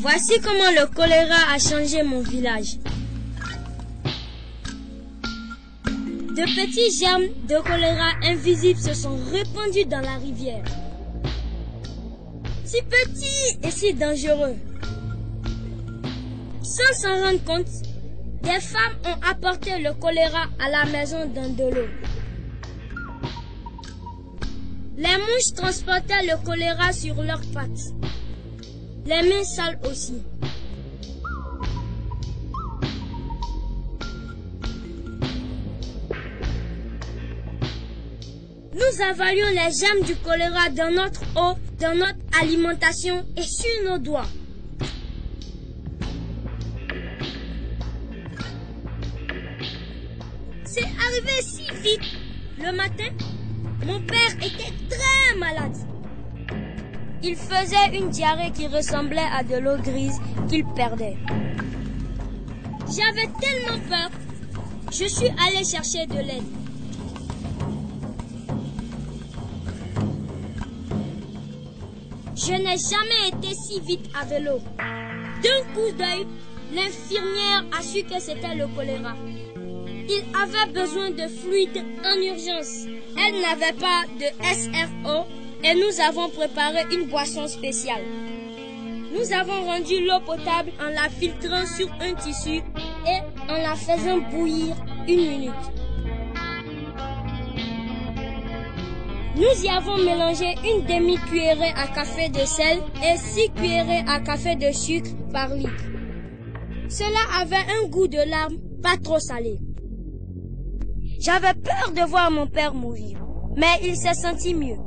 Voici comment le choléra a changé mon village. De petits germes de choléra invisibles se sont répandus dans la rivière. Si petits et si dangereux. Sans s'en rendre compte, des femmes ont apporté le choléra à la maison dans de l'eau. Les mouches transportaient le choléra sur leurs pattes. Les mains sales aussi. Nous avalions les germes du choléra dans notre eau, dans notre alimentation et sur nos doigts. C'est arrivé si vite. Le matin, mon père était très malade. Il faisait une diarrhée qui ressemblait à de l'eau grise qu'il perdait. J'avais tellement peur, je suis allé chercher de l'aide. Je n'ai jamais été si vite à vélo. D'un coup d'œil, l'infirmière a su que c'était le choléra. Il avait besoin de fluide en urgence. Elle n'avait pas de SRO et nous avons préparé une boisson spéciale. Nous avons rendu l'eau potable en la filtrant sur un tissu et en la faisant bouillir 1 minute. Nous y avons mélangé une demi-cuillerée à café de sel et 6 cuillerées à café de sucre par litre. Cela avait un goût de larmes pas trop salé. J'avais peur de voir mon père mourir, mais il s'est senti mieux.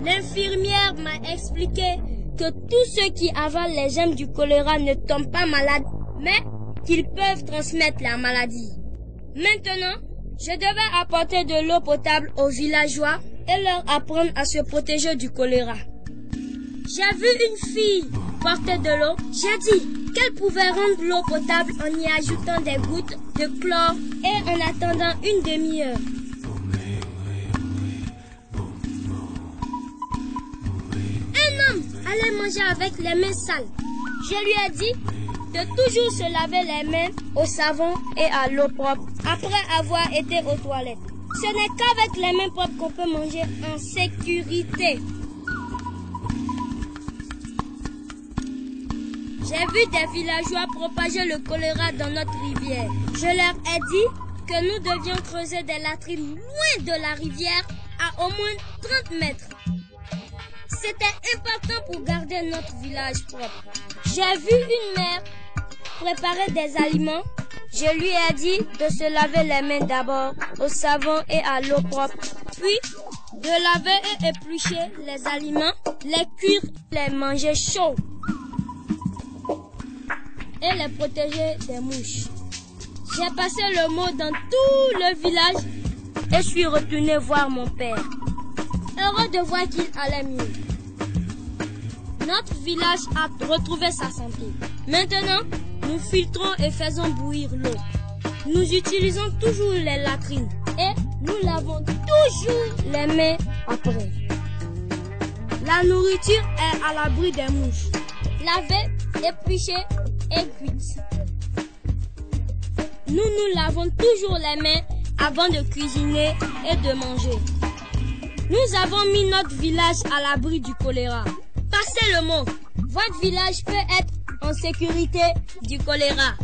L'infirmière m'a expliqué que tous ceux qui avalent les germes du choléra ne tombent pas malades, mais qu'ils peuvent transmettre la maladie. Maintenant, je devais apporter de l'eau potable aux villageois et leur apprendre à se protéger du choléra. J'ai vu une fille porter de l'eau. J'ai dit qu'elle pouvait rendre l'eau potable en y ajoutant des gouttes de chlore et en attendant 1 demi-heure. Un homme allait manger avec les mains sales. Je lui ai dit de toujours se laver les mains au savon et à l'eau propre après avoir été aux toilettes. Ce n'est qu'avec les mains propres qu'on peut manger en sécurité. J'ai vu des villageois propager le choléra dans notre rivière. Je leur ai dit que nous devions creuser des latrines loin de la rivière à au moins 30 mètres. C'était important pour garder notre village propre. J'ai vu une mère préparer des aliments. Je lui ai dit de se laver les mains d'abord au savon et à l'eau propre, puis de laver et éplucher les aliments, les cuire, les manger chauds et les protéger des mouches. J'ai passé le mot dans tout le village et suis retourné voir mon père, heureux de voir qu'il allait mieux. Notre village a retrouvé sa santé. Maintenant, nous filtrons et faisons bouillir l'eau. Nous utilisons toujours les latrines et nous lavons toujours les mains après. La nourriture est à l'abri des mouches. Lavée, épluchée et cuite. Nous lavons toujours les mains avant de cuisiner et de manger. Nous avons mis notre village à l'abri du choléra. Passez le mot. Votre village peut être en sécurité du choléra.